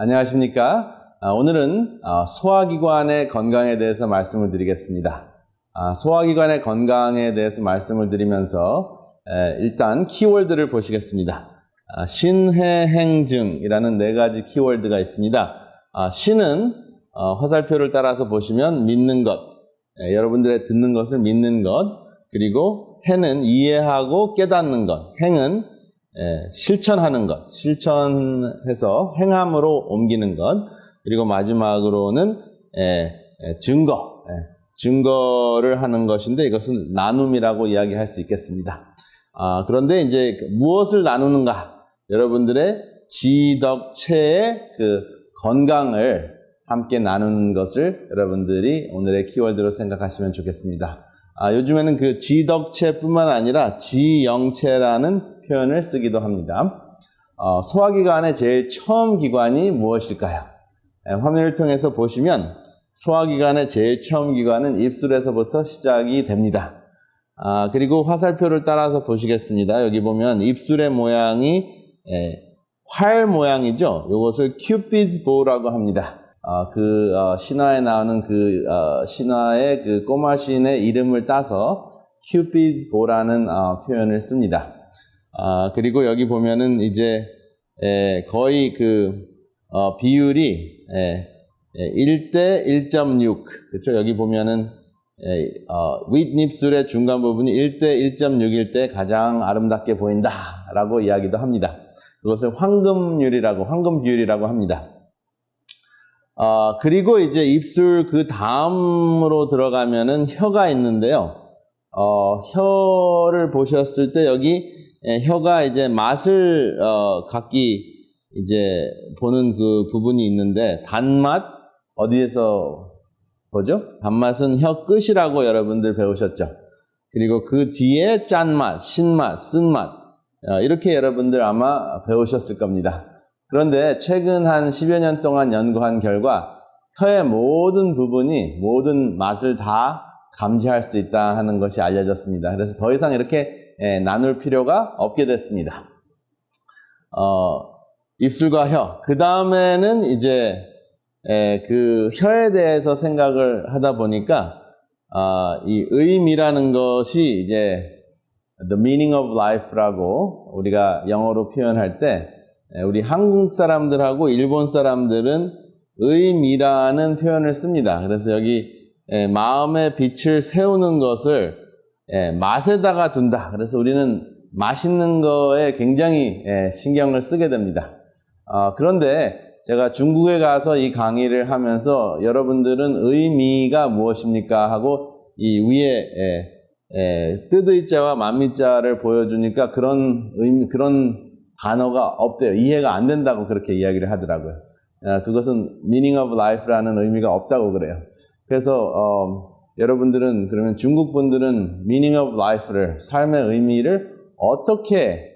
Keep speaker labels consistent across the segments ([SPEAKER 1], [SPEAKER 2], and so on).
[SPEAKER 1] 안녕하십니까? 오늘은 소화기관의 건강에 대해서 말씀을 드리겠습니다. 소화기관의 건강에 대해서 말씀을 드리면서 일단 키워드를 보시겠습니다. 신해행증이라는 4가지 키워드가 있습니다. 신은 화살표를 따라서 보시면 믿는 것, 여러분들의 듣는 것을 믿는 것, 그리고 해는 이해하고 깨닫는 것, 행은 실천하는 것, 실천해서 행함으로 옮기는 것, 그리고 마지막으로는 증거를 하는 것인데 이것은 나눔이라고 이야기할 수 있겠습니다. 그런데 이제 무엇을 나누는가? 여러분들의 지덕체의 그 건강을 함께 나누는 것을 여러분들이 오늘의 키워드로 생각하시면 좋겠습니다. 요즘에는 그 지덕체뿐만 아니라 지영체라는 표현을 쓰기도 합니다. 소화기관의 제일 처음 기관이 무엇일까요? 화면을 통해서 보시면 소화기관의 제일 처음 기관은 입술에서부터 시작이 됩니다. 그리고 화살표를 따라서 보시겠습니다. 여기 보면 입술의 모양이 활 모양이죠. 이것을 큐피드's bow라고 합니다. 신화에 나오는 신화의 그 꼬마 시인의 이름을 따서 큐피드's bow라는 표현을 씁니다. 그리고 여기 보면은 이제 거의 비율이 1대 1.6. 그렇죠? 여기 보면은 윗입술의 중간 부분이 1대 1.6일 때 가장 아름답게 보인다라고 이야기도 합니다. 그것을 황금 비율이라고 합니다. 그리고 이제 입술 그 다음으로 들어가면은 혀가 있는데요. 혀를 보셨을 때 여기 혀가 이제 맛을 각기 이제 보는 그 부분이 있는데 단맛 어디에서 보죠? 단맛은 혀 끝이라고 여러분들 배우셨죠? 그리고 그 뒤에 짠맛, 신맛, 쓴맛 이렇게 여러분들 아마 배우셨을 겁니다. 그런데 최근 한 10여 년 동안 연구한 결과 혀의 모든 부분이 모든 맛을 다 감지할 수 있다 하는 것이 알려졌습니다. 그래서 더 이상 이렇게 나눌 필요가 없게 됐습니다. 입술과 혀. 그 다음에는 이제 그 혀에 대해서 생각을 하다 보니까 이 의미라는 것이 이제 the meaning of life라고 우리가 영어로 표현할 때 우리 한국 사람들하고 일본 사람들은 의미라는 표현을 씁니다. 그래서 여기 마음의 빛을 세우는 것을 맛에다가 둔다. 그래서 우리는 맛있는 거에 굉장히 신경을 쓰게 됩니다. 그런데 제가 중국에 가서 이 강의를 하면서 여러분들은 의미가 무엇입니까? 하고 이 위에 뜻의자와 만미자를 보여주니까 그런 단어가 없대요. 이해가 안 된다고 그렇게 이야기를 하더라고요. 그것은 meaning of life라는 의미가 없다고 그래요. 그래서 여러분들은 그러면 중국 분들은 meaning of life를 삶의 의미를 어떻게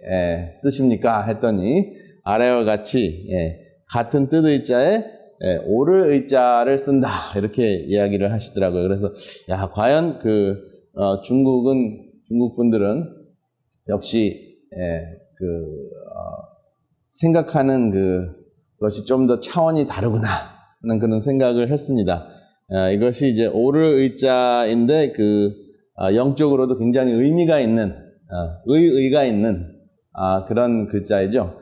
[SPEAKER 1] 쓰십니까? 했더니 아래와 같이 같은 뜻의자에 오를 의자를 쓴다 이렇게 이야기를 하시더라고요. 그래서 과연 중국 분들은 역시 생각하는 것이 좀 더 차원이 다르구나 하는 그런 생각을 했습니다. 이것이 이제 오를 의자인데 영적으로도 굉장히 의미가 있는 의가 있는 그런 글자이죠.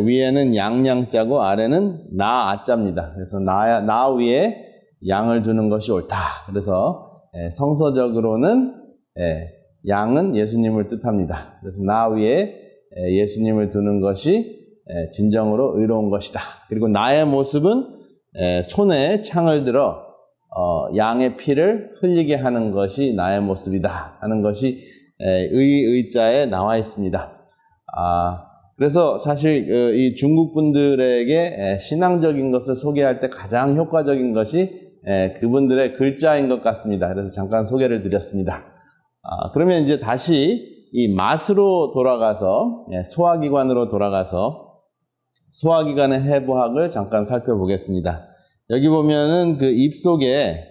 [SPEAKER 1] 위에는 양양자고 아래는 나아자입니다. 그래서 나 위에 양을 두는 것이 옳다. 그래서 성서적으로는 양은 예수님을 뜻합니다. 그래서 나 위에 예수님을 두는 것이 진정으로 의로운 것이다. 그리고 나의 모습은 손에 창을 들어 양의 피를 흘리게 하는 것이 나의 모습이다 하는 것이 의자에 나와 있습니다. 그래서 사실 이 중국 분들에게 신앙적인 것을 소개할 때 가장 효과적인 것이 그분들의 글자인 것 같습니다. 그래서 잠깐 소개를 드렸습니다. 그러면 이제 다시 이 맛으로 돌아가서 소화기관으로 돌아가서 소화기관의 해부학을 잠깐 살펴보겠습니다. 여기 보면은 그 입속에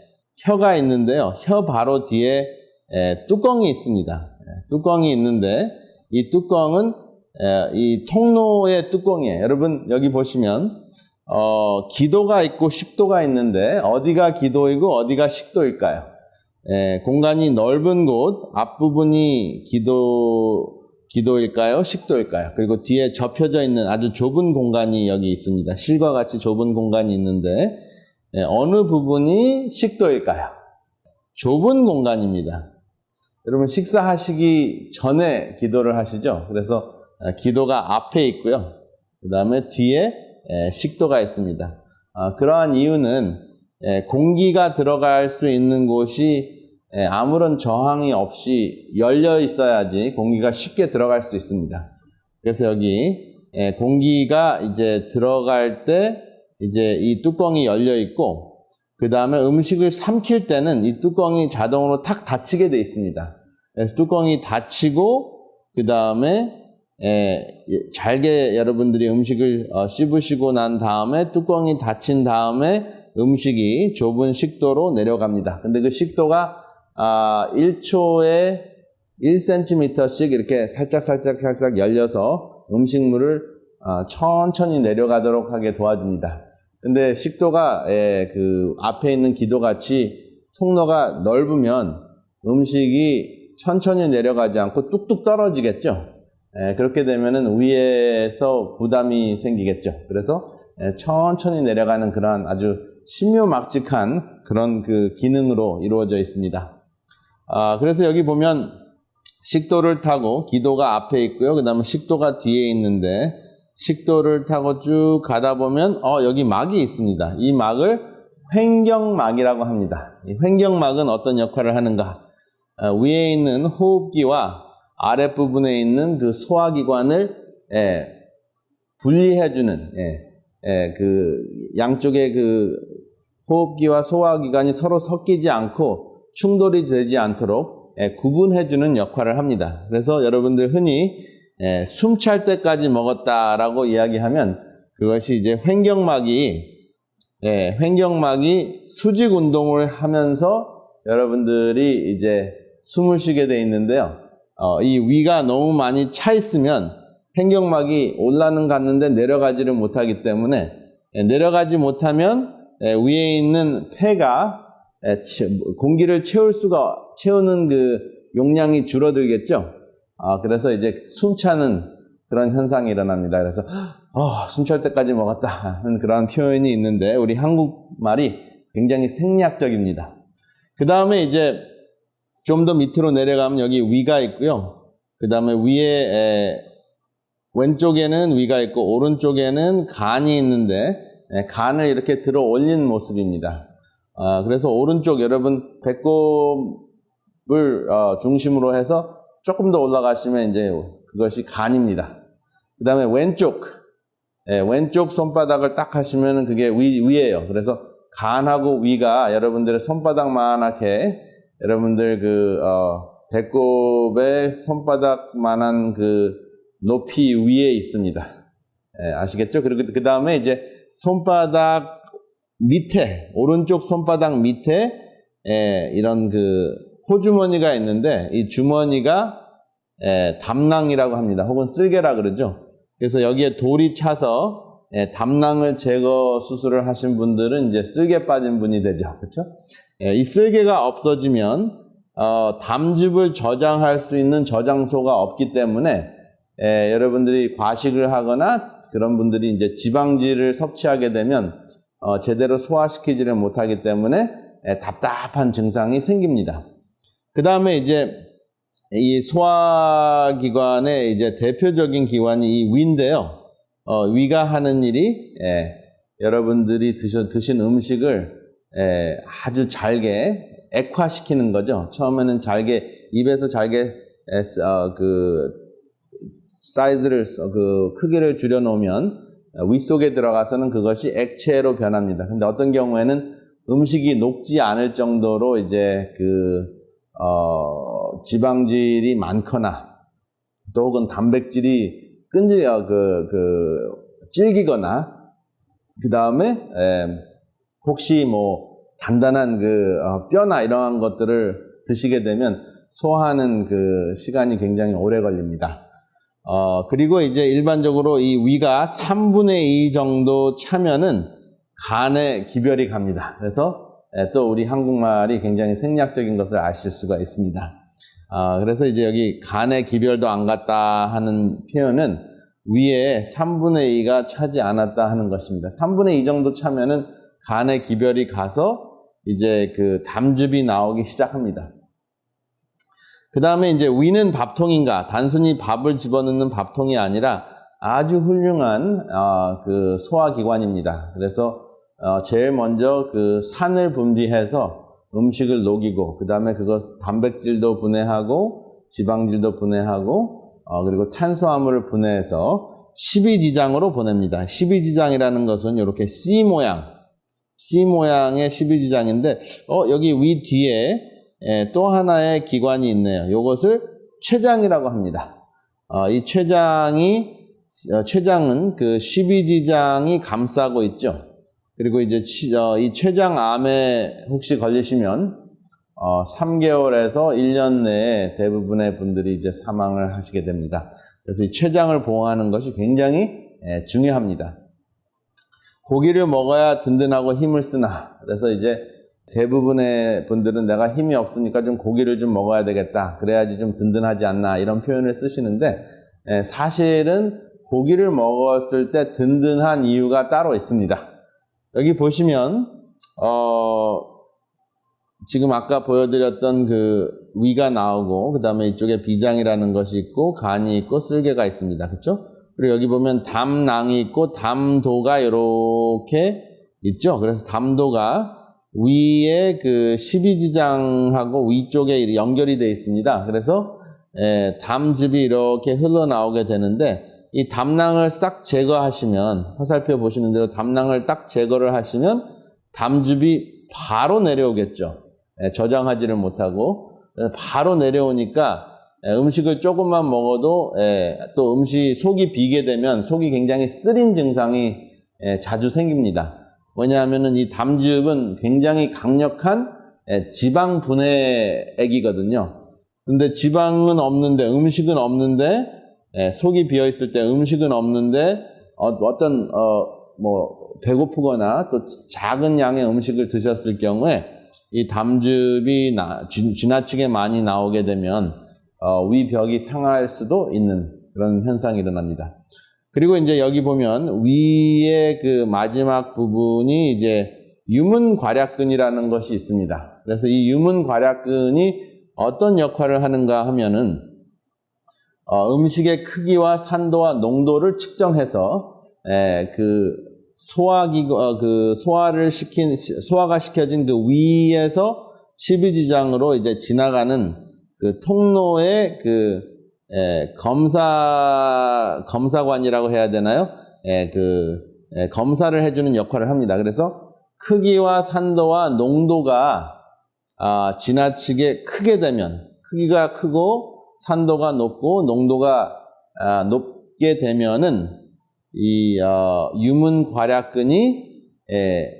[SPEAKER 1] 혀가 있는데요. 혀 바로 뒤에 뚜껑이 있습니다. 뚜껑이 있는데 이 뚜껑은 이 통로의 뚜껑이에요. 여러분 여기 보시면 기도가 있고 식도가 있는데 어디가 기도이고 어디가 식도일까요? 공간이 넓은 곳 앞부분이 기도일까요? 식도일까요? 그리고 뒤에 접혀져 있는 아주 좁은 공간이 여기 있습니다. 실과 같이 좁은 공간이 있는데 어느 부분이 식도일까요? 좁은 공간입니다. 여러분 식사하시기 전에 기도를 하시죠? 그래서 기도가 앞에 있고요. 그 다음에 뒤에 식도가 있습니다. 그러한 이유는 공기가 들어갈 수 있는 곳이 아무런 저항이 없이 열려 있어야지 공기가 쉽게 들어갈 수 있습니다. 그래서 여기 공기가 이제 들어갈 때 이제 이 뚜껑이 열려 있고 그 다음에 음식을 삼킬 때는 이 뚜껑이 자동으로 탁 닫히게 되어 있습니다. 그래서 뚜껑이 닫히고 그 다음에 잘게 여러분들이 음식을 씹으시고 난 다음에 뚜껑이 닫힌 다음에 음식이 좁은 식도로 내려갑니다. 근데 그 식도가 1초에 1cm씩 이렇게 살짝 열려서 음식물을 천천히 내려가도록 하게 도와줍니다. 근데 식도가 그 앞에 있는 기도같이 통로가 넓으면 음식이 천천히 내려가지 않고 뚝뚝 떨어지겠죠. 그렇게 되면은 위에서 부담이 생기겠죠. 그래서 천천히 내려가는 그런 아주 신묘막직한 그런 그 기능으로 이루어져 있습니다. 그래서 여기 보면 식도를 타고 기도가 앞에 있고요. 그 다음에 식도가 뒤에 있는데 식도를 타고 쭉 가다 보면 여기 막이 있습니다. 이 막을 횡경막이라고 합니다. 이 횡경막은 어떤 역할을 하는가? 위에 있는 호흡기와 아랫부분에 있는 그 소화기관을 분리해주는 그 양쪽의 그 호흡기와 소화기관이 서로 섞이지 않고 충돌이 되지 않도록 구분해주는 역할을 합니다. 그래서 여러분들 흔히 숨 찰 때까지 먹었다라고 이야기하면 그것이 이제 횡경막이 수직 운동을 하면서 여러분들이 이제 숨을 쉬게 돼 있는데요. 이 위가 너무 많이 차 있으면 횡경막이 올라는 갔는데 내려가지를 못하기 때문에 내려가지 못하면 위에 있는 폐가 공기를 채우는 그 용량이 줄어들겠죠. 그래서 이제 숨차는 그런 현상이 일어납니다. 그래서 숨찰 때까지 먹었다 하는 그런 표현이 있는데 우리 한국말이 굉장히 생략적입니다. 그 다음에 이제 좀 더 밑으로 내려가면 여기 위가 있고요. 그 다음에 위에 왼쪽에는 위가 있고 오른쪽에는 간이 있는데 간을 이렇게 들어 올린 모습입니다. 그래서 오른쪽 여러분 배꼽을 중심으로 해서 조금 더 올라가시면 이제 그것이 간입니다. 그 다음에 왼쪽 손바닥을 딱 하시면 그게 위예요. 그래서 간하고 위가 여러분들의 손바닥만하게 여러분들 그 배꼽의 손바닥만한 그 높이 위에 있습니다. 아시겠죠? 그리고 그 다음에 이제 손바닥 밑에 오른쪽 손바닥 밑에 이런 그 호주머니가 있는데 이 주머니가 담낭이라고 합니다. 혹은 쓸개라 그러죠. 그래서 여기에 돌이 차서 담낭을 제거 수술을 하신 분들은 이제 쓸개 빠진 분이 되죠. 그렇죠? 이 쓸개가 없어지면 담즙을 저장할 수 있는 저장소가 없기 때문에 여러분들이 과식을 하거나 그런 분들이 이제 지방질을 섭취하게 되면 제대로 소화시키지를 못하기 때문에 답답한 증상이 생깁니다. 그 다음에 이제 이 소화기관의 이제 대표적인 기관이 이 위인데요. 위가 하는 일이 여러분들이 드신 음식을 아주 잘게 액화시키는 거죠. 처음에는 잘게 입에서 잘게 그 사이즈를 그 크기를 줄여 놓으면 위 속에 들어가서는 그것이 액체로 변합니다. 근데 어떤 경우에는 음식이 녹지 않을 정도로 이제 지방질이 많거나 또 혹은 단백질이 질기거나 그 다음에 혹시 뭐 단단한 뼈나 이러한 것들을 드시게 되면 소화하는 그 시간이 굉장히 오래 걸립니다. 그리고 이제 일반적으로 이 위가 3분의 2 정도 차면은 간에 기별이 갑니다. 그래서 또 우리 한국말이 굉장히 생략적인 것을 아실 수가 있습니다. 그래서 이제 여기 간에 기별도 안 갔다 하는 표현은 위에 3분의 2가 차지 않았다 하는 것입니다. 3분의 2 정도 차면은 간에 기별이 가서 이제 그 담즙이 나오기 시작합니다. 그 다음에 이제 위는 밥통인가? 단순히 밥을 집어넣는 밥통이 아니라 아주 훌륭한 그 소화기관입니다. 그래서 제일 먼저 그 산을 분비해서 음식을 녹이고, 그 다음에 그것 단백질도 분해하고 지방질도 분해하고 그리고 탄수화물을 분해해서 12지장으로 보냅니다. 12지장이라는 것은 이렇게 C 모양의 12지장인데 여기 위 뒤에 또 하나의 기관이 있네요. 이것을 췌장이라고 합니다. 이 췌장은 그 12지장이 감싸고 있죠. 그리고 이제 이 췌장암에 혹시 걸리시면 3개월에서 1년 내에 대부분의 분들이 이제 사망을 하시게 됩니다. 그래서 이 췌장을 보호하는 것이 굉장히 중요합니다. 고기를 먹어야 든든하고 힘을 쓰나. 그래서 이제 대부분의 분들은 내가 힘이 없으니까 좀 고기를 좀 먹어야 되겠다. 그래야지 좀 든든하지 않나. 이런 표현을 쓰시는데 사실은 고기를 먹었을 때 든든한 이유가 따로 있습니다. 여기 보시면 지금 아까 보여드렸던 그 위가 나오고 그 다음에 이쪽에 비장이라는 것이 있고 간이 있고 쓸개가 있습니다. 그렇죠? 그리고 여기 보면 담낭이 있고 담도가 이렇게 있죠. 그래서 담도가 위에 그 12지장하고 위쪽에 연결이 되어 있습니다. 그래서 담즙이 이렇게 흘러나오게 되는데 이 담낭을 싹 제거하시면, 화살표 보시는 대로 담낭을 딱 제거를 하시면 담즙이 바로 내려오겠죠. 저장하지를 못하고 바로 내려오니까 음식을 조금만 먹어도 또 속이 비게 되면 속이 굉장히 쓰린 증상이 자주 생깁니다. 왜냐하면 이 담즙은 굉장히 강력한 지방 분해액이거든요. 근데 지방은 없는데, 음식은 없는데, 속이 비어 있을 때 음식은 없는데 어떤 배고프거나 또 작은 양의 음식을 드셨을 경우에 이 담즙이 지나치게 많이 나오게 되면 위벽이 상할 수도 있는 그런 현상이 일어납니다. 그리고 이제 여기 보면 위에 그 마지막 부분이 이제 유문괄약근이라는 것이 있습니다. 그래서 이 유문괄약근이 어떤 역할을 하는가 하면은 음식의 크기와 산도와 농도를 측정해서 그 소화가 시켜진 그 위에서 12지장으로 이제 지나가는 그 통로의 그 검사관이라고 해야 되나요? 검사를 해주는 역할을 합니다. 그래서 크기와 산도와 농도가 지나치게 크게 되면, 크기가 크고 산도가 높고 농도가 높게 되면은 이 유문괄약근이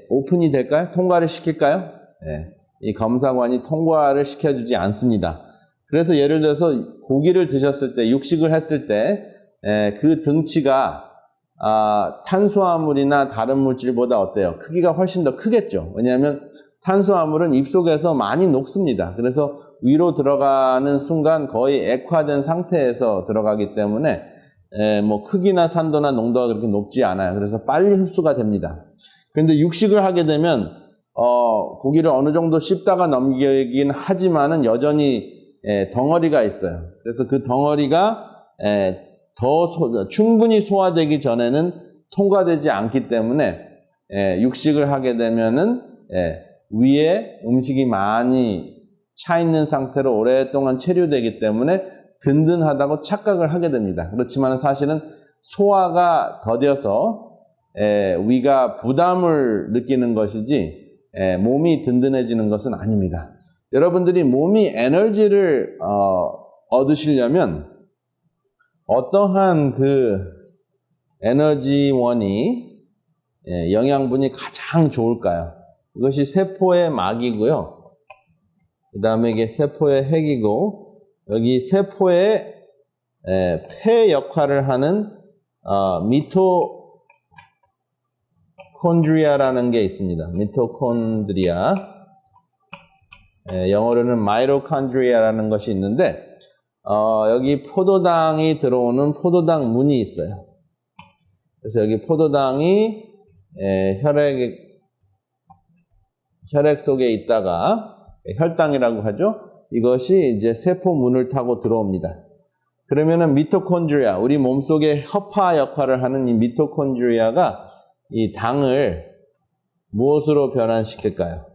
[SPEAKER 1] 오픈이 될까요? 통과를 시킬까요? 이 검사관이 통과를 시켜주지 않습니다. 그래서 예를 들어서 고기를 드셨을 때, 육식을 했을 때 그 등치가 탄수화물이나 다른 물질보다 어때요? 크기가 훨씬 더 크겠죠. 왜냐하면 탄수화물은 입속에서 많이 녹습니다. 그래서 위로 들어가는 순간 거의 액화된 상태에서 들어가기 때문에 크기나 산도나 농도가 그렇게 높지 않아요. 그래서 빨리 흡수가 됩니다. 그런데 육식을 하게 되면 고기를 어느 정도 씹다가 넘기긴 하지만은 여전히 덩어리가 있어요. 그래서 그 덩어리가 충분히 소화되기 전에는 통과되지 않기 때문에 육식을 하게 되면은 위에 음식이 많이 차 있는 상태로 오랫동안 체류되기 때문에 든든하다고 착각을 하게 됩니다. 그렇지만 사실은 소화가 더뎌서 위가 부담을 느끼는 것이지 몸이 든든해지는 것은 아닙니다. 여러분들이 몸이 에너지를 얻으시려면 어떠한 그 에너지원이 영양분이 가장 좋을까요? 이것이 세포의 막이고요. 그 다음에 이게 세포의 핵이고, 여기 세포의 폐 역할을 하는 미토콘드리아라는 게 있습니다. 미토콘드리아. 영어로는 마이토콘드리아라는 것이 있는데 여기 포도당이 들어오는 포도당 문이 있어요. 그래서 여기 포도당이 혈액 속에 있다가 혈당이라고 하죠. 이것이 이제 세포 문을 타고 들어옵니다. 그러면은 미토콘드리아, 우리 몸속에 허파 역할을 하는 이 미토콘드리아가 이 당을 무엇으로 변환시킬까요?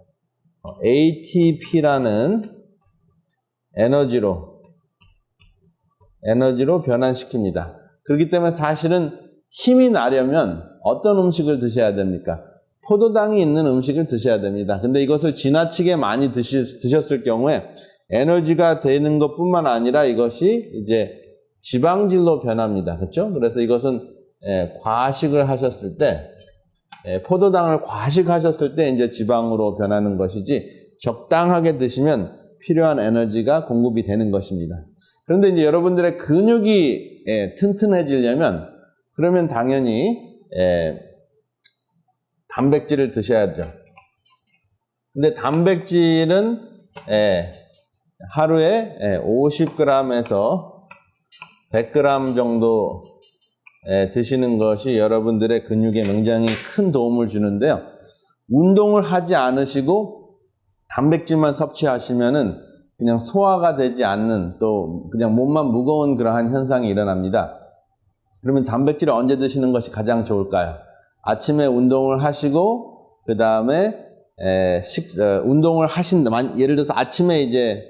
[SPEAKER 1] ATP라는 에너지로 변환시킵니다. 그렇기 때문에 사실은 힘이 나려면 어떤 음식을 드셔야 됩니까? 포도당이 있는 음식을 드셔야 됩니다. 근데 이것을 지나치게 많이 드셨을 경우에 에너지가 되는 것뿐만 아니라 이것이 이제 지방질로 변합니다. 그렇죠? 그래서 이것은 과식을 하셨을 때, 포도당을 과식하셨을 때 이제 지방으로 변하는 것이지 적당하게 드시면 필요한 에너지가 공급이 되는 것입니다. 그런데 이제 여러분들의 근육이 튼튼해지려면 그러면 당연히 단백질을 드셔야죠. 근데 단백질은 하루에 50g에서 100g 정도 드시는 것이 여러분들의 근육에 굉장히 큰 도움을 주는데요. 운동을 하지 않으시고 단백질만 섭취하시면은 그냥 소화가 되지 않는, 또 그냥 몸만 무거운 그러한 현상이 일어납니다. 그러면 단백질을 언제 드시는 것이 가장 좋을까요? 아침에 운동을 하시고 그 다음에 운동을 하신다. 예를 들어서 아침에 이제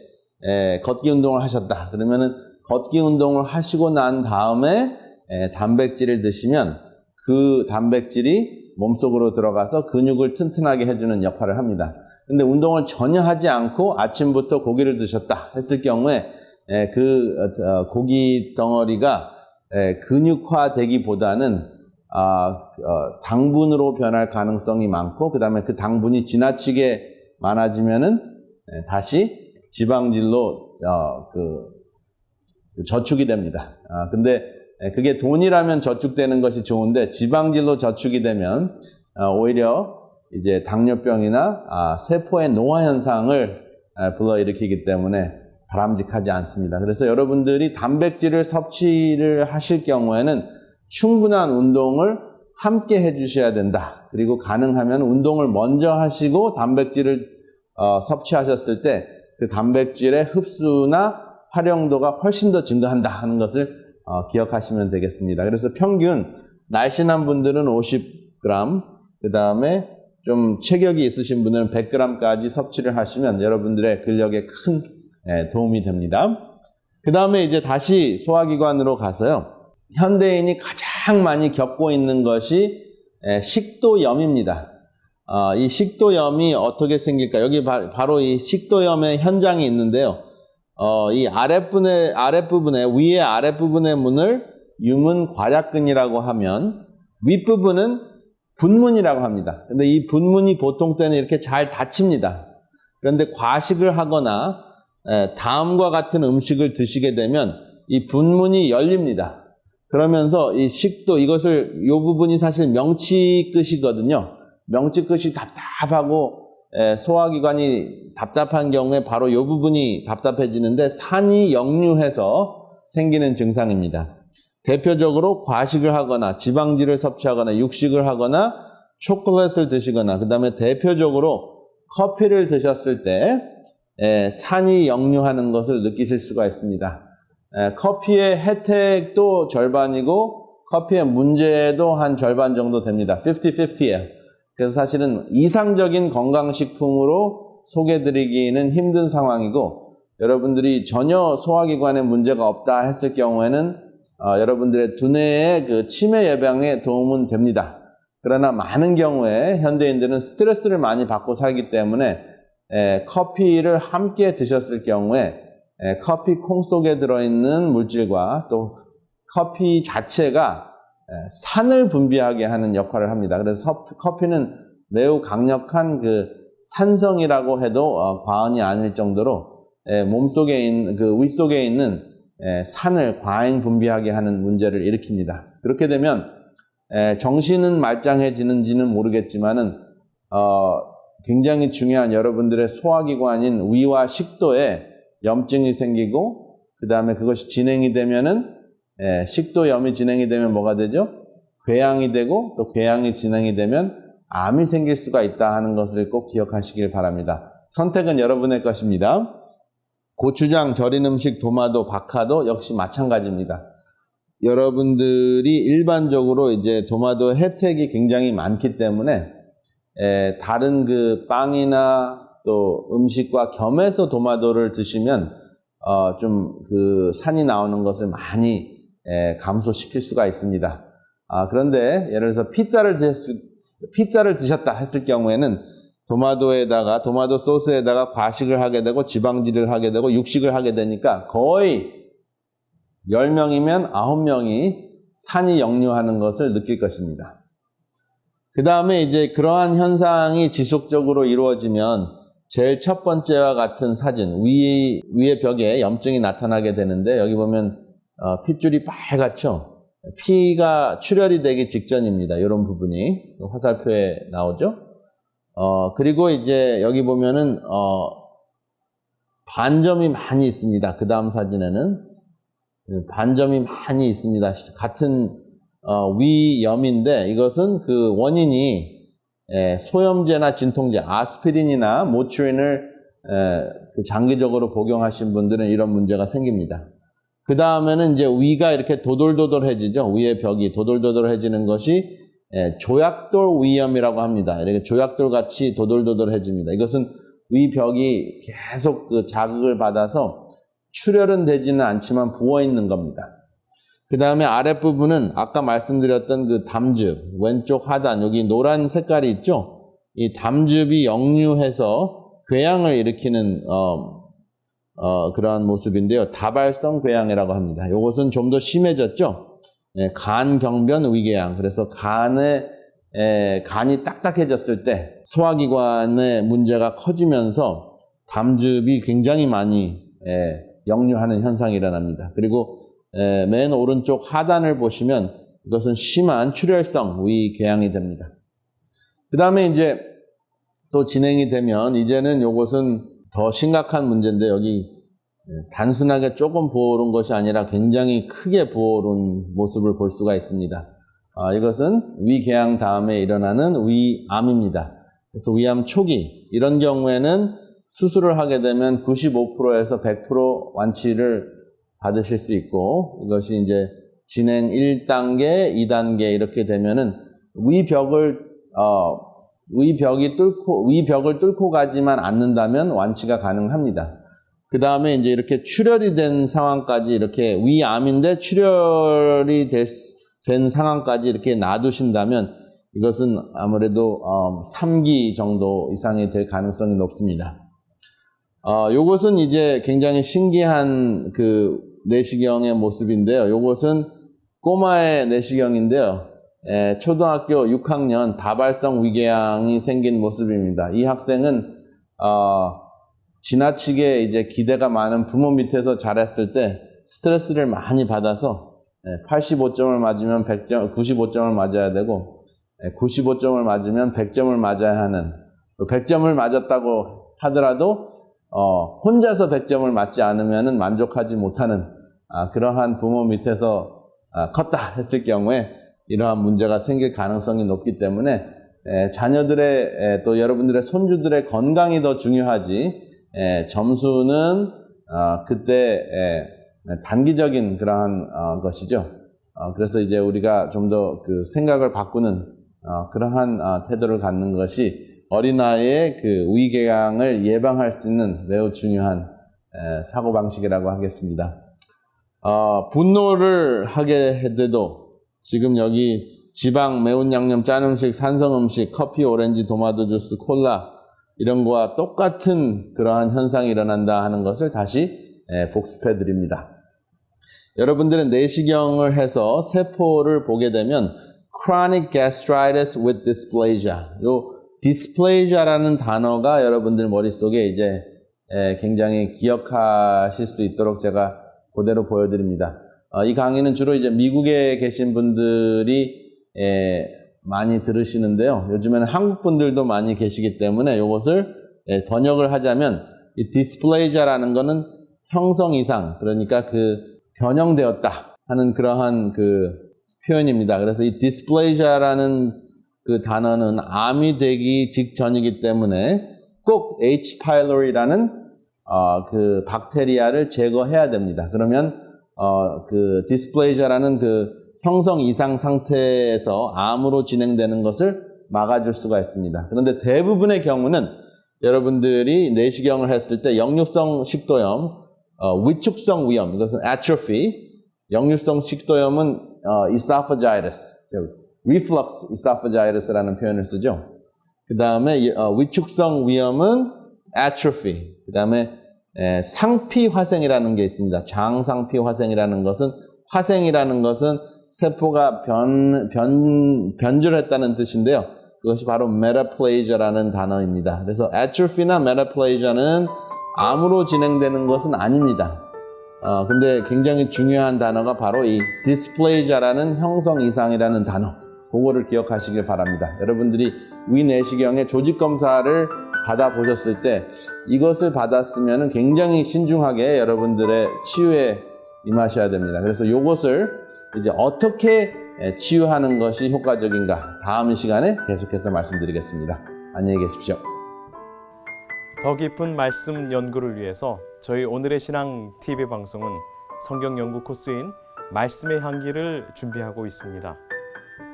[SPEAKER 1] 걷기 운동을 하셨다. 그러면은 걷기 운동을 하시고 난 다음에 단백질을 드시면 그 단백질이 몸속으로 들어가서 근육을 튼튼하게 해주는 역할을 합니다. 근데 운동을 전혀 하지 않고 아침부터 고기를 드셨다 했을 경우에 고기 덩어리가 근육화되기보다는 당분으로 변할 가능성이 많고, 그 다음에 그 당분이 지나치게 많아지면은 다시 지방질로 저축이 됩니다. 근데 그게 돈이라면 저축되는 것이 좋은데 지방질로 저축이 되면 오히려 이제 당뇨병이나 세포의 노화 현상을 불러일으키기 때문에 바람직하지 않습니다. 그래서 여러분들이 단백질을 섭취를 하실 경우에는 충분한 운동을 함께 해주셔야 된다. 그리고 가능하면 운동을 먼저 하시고 단백질을 섭취하셨을 때 그 단백질의 흡수나 활용도가 훨씬 더 증가한다 하는 것을 기억하시면 되겠습니다. 그래서 평균 날씬한 분들은 50g, 그 다음에 좀 체격이 있으신 분들은 100g까지 섭취를 하시면 여러분들의 근력에 큰 도움이 됩니다. 그 다음에 이제 다시 소화기관으로 가서요. 현대인이 가장 많이 겪고 있는 것이 식도염입니다. 이 식도염이 어떻게 생길까? 여기 바로 이 식도염의 현장이 있는데요. 이 위의 아랫부분의 문을 유문 괄약근이라고 하면 윗부분은 분문이라고 합니다. 근데 이 분문이 보통 때는 이렇게 잘 닫힙니다. 그런데 과식을 하거나 다음과 같은 음식을 드시게 되면 이 분문이 열립니다. 그러면서 이 이 부분이 사실 명치끝이거든요. 명치끝이 답답하고 소화기관이 답답한 경우에 바로 이 부분이 답답해지는데 산이 역류해서 생기는 증상입니다. 대표적으로 과식을 하거나 지방질을 섭취하거나 육식을 하거나 초콜릿을 드시거나, 그 다음에 대표적으로 커피를 드셨을 때 산이 역류하는 것을 느끼실 수가 있습니다. 커피의 혜택도 절반이고 커피의 문제도 한 절반 정도 됩니다. 50-50예요. 그래서 사실은 이상적인 건강식품으로 소개드리기는 힘든 상황이고, 여러분들이 전혀 소화기관에 문제가 없다 했을 경우에는 여러분들의 두뇌의 그 치매 예방에 도움은 됩니다. 그러나 많은 경우에 현대인들은 스트레스를 많이 받고 살기 때문에 커피를 함께 드셨을 경우에 커피 콩 속에 들어있는 물질과 또 커피 자체가 산을 분비하게 하는 역할을 합니다. 그래서 커피는 매우 강력한 그 산성이라고 해도 과언이 아닐 정도로 몸속에 있는 그 윗속에 있는 산을 과잉 분비하게 하는 문제를 일으킵니다. 그렇게 되면 정신은 말짱해지는지는 모르겠지만은 굉장히 중요한 여러분들의 소화기관인 위와 식도에 염증이 생기고 그 다음에 그것이 진행이 되면은 식도염이 진행이 되면 뭐가 되죠? 궤양이 되고 또 궤양이 진행이 되면 암이 생길 수가 있다 하는 것을 꼭 기억하시길 바랍니다. 선택은 여러분의 것입니다. 고추장, 절인 음식, 도마도, 박하도 역시 마찬가지입니다. 여러분들이 일반적으로 이제 도마도 혜택이 굉장히 많기 때문에 다른 그 빵이나 또 음식과 겸해서 도마도를 드시면 좀 그 산이 나오는 것을 많이 감소시킬 수가 있습니다. 그런데 예를 들어서 피자를 드셨다 했을 경우에는 도마도 소스에다가 과식을 하게 되고 지방질을 하게 되고 육식을 하게 되니까 거의 10명이면 9명이 산이 역류하는 것을 느낄 것입니다. 그 다음에 이제 그러한 현상이 지속적으로 이루어지면 제일 첫 번째와 같은 사진, 위의 벽에 염증이 나타나게 되는데 여기 보면 핏줄이 빨갛죠? 피가 출혈이 되기 직전입니다. 이런 부분이 화살표에 나오죠? 그리고 이제 여기 보면은 반점이 많이 있습니다. 그 다음 사진에는 반점이 많이 있습니다. 같은 위염인데 이것은 그 원인이 소염제나 진통제, 아스피린이나 모트린을 장기적으로 복용하신 분들은 이런 문제가 생깁니다. 그 다음에는 이제 위가 이렇게 도돌도돌해지죠. 위의 벽이 도돌도돌해지는 것이 조약돌 위염이라고 합니다. 이렇게 조약돌 같이 도돌도돌해집니다. 이것은 위 벽이 계속 그 자극을 받아서 출혈은 되지는 않지만 부어 있는 겁니다. 그 다음에 아랫부분은 아까 말씀드렸던 그 담즙, 왼쪽 하단, 여기 노란 색깔이 있죠? 이 담즙이 역류해서 궤양을 일으키는, 그러한 모습인데요. 다발성 궤양이라고 합니다. 이것은 좀 더 심해졌죠? 간, 경변, 위궤양. 그래서 간이 딱딱해졌을 때 소화기관의 문제가 커지면서 담즙이 굉장히 많이 역류하는 현상이 일어납니다. 그리고 맨 오른쪽 하단을 보시면 이것은 심한 출혈성 위궤양이 됩니다. 그 다음에 이제 또 진행이 되면 이제는 이것은 더 심각한 문제인데 여기 단순하게 조금 부어오른 것이 아니라 굉장히 크게 부어오른 모습을 볼 수가 있습니다. 이것은 위궤양 다음에 일어나는 위암입니다. 그래서 위암 초기 이런 경우에는 수술을 하게 되면 95%에서 100% 완치를 받으실 수 있고 이것이 이제 진행 1단계, 2단계 이렇게 되면은 위벽을 뚫고 가지만 않는다면 완치가 가능합니다. 그 다음에 이제 이렇게 출혈이 된 상황까지 이렇게 위암인데 출혈이 된 상황까지 이렇게 놔두신다면 이것은 아무래도 3기 정도 이상이 될 가능성이 높습니다. 요것은 이제 굉장히 신기한 그 내시경의 모습인데요. 요것은 꼬마의 내시경인데요. 초등학교 6학년 다발성 위궤양이 생긴 모습입니다. 이 학생은 지나치게 이제 기대가 많은 부모 밑에서 자랐을 때 스트레스를 많이 받아서 85점을 맞으면 100점, 95점을 맞아야 되고 95점을 맞으면 100점을 맞아야 하는 100점을 맞았다고 하더라도 혼자서 100점을 맞지 않으면 만족하지 못하는 그러한 부모 밑에서 컸다 했을 경우에 이러한 문제가 생길 가능성이 높기 때문에 자녀들의 또 여러분들의 손주들의 건강이 더 중요하지 점수는 그때 단기적인 그러한 것이죠. 그래서 이제 우리가 좀 더 그 생각을 바꾸는 그러한 태도를 갖는 것이 어린아이의 그 위궤양을 예방할 수 있는 매우 중요한 사고방식이라고 하겠습니다. 분노를 하게 해도 지금 여기 지방, 매운 양념, 짠 음식, 산성 음식, 커피, 오렌지, 도마도 주스, 콜라 이런 거와 똑같은 그러한 현상이 일어난다 하는 것을 다시 복습해 드립니다. 여러분들은 내시경을 해서 세포를 보게 되면 chronic gastritis with dysplasia 요 dysplasia라는 단어가 여러분들 머릿속에 이제 굉장히 기억하실 수 있도록 제가 그대로 보여드립니다. 이 강의는 주로 이제 미국에 계신 분들이 많이 들으시는데요. 요즘에는 한국 분들도 많이 계시기 때문에 이것을 번역을 하자면 이 디스플레이저라는 거는 형성 이상, 그러니까 그 변형되었다 하는 그러한 그 표현입니다. 그래서 이 디스플레이저라는 그 단어는 암이 되기 직전이기 때문에 꼭 H. pylori라는 그 박테리아를 제거해야 됩니다. 그러면 그 디스플레이저라는 그 형성 이상 상태에서 암으로 진행되는 것을 막아줄 수가 있습니다. 그런데 대부분의 경우는 여러분들이 내시경을 했을 때 역류성 식도염, 위축성 위염, 이것은 atrophy, 역류성 식도염은 esophagitis, reflux esophagitis라는 표현을 쓰죠. 그 다음에 위축성 위염은 atrophy, 그 다음에 상피화생이라는 게 있습니다. 장상피화생이라는 것은, 화생이라는 것은 세포가 변질했다는 뜻인데요. 그것이 바로 metaplasia라는 단어입니다. 그래서 atrophy나 metaplasia는 암으로 진행되는 것은 아닙니다. 근데 굉장히 중요한 단어가 바로 이 dysplasia라는 형성 이상이라는 단어. 그거를 기억하시길 바랍니다. 여러분들이 위내시경의 조직 검사를 받아보셨을 때 이것을 받았으면 굉장히 신중하게 여러분들의 치유에 임하셔야 됩니다. 그래서 이것을 이제 어떻게 치유하는 것이 효과적인가 다음 시간에 계속해서 말씀드리겠습니다. 안녕히 계십시오.
[SPEAKER 2] 더 깊은 말씀 연구를 위해서 저희 오늘의 신앙 TV 방송은 성경 연구 코스인 말씀의 향기를 준비하고 있습니다.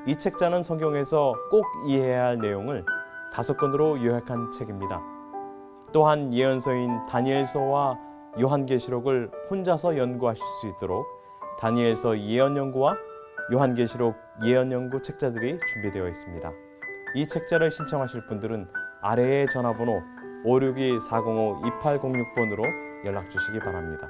[SPEAKER 2] 이 책자는 성경에서 꼭 이해해야 할 내용을 5권으로 요약한 책입니다. 또한 예언서인 다니엘서와 요한계시록을 혼자서 연구하실 수 있도록 다니엘서 예언연구와 요한계시록 예언연구 책자들이 준비되어 있습니다. 이 책자를 신청하실 분들은 아래의 전화번호 562-405-2806번으로 연락 주시기 바랍니다.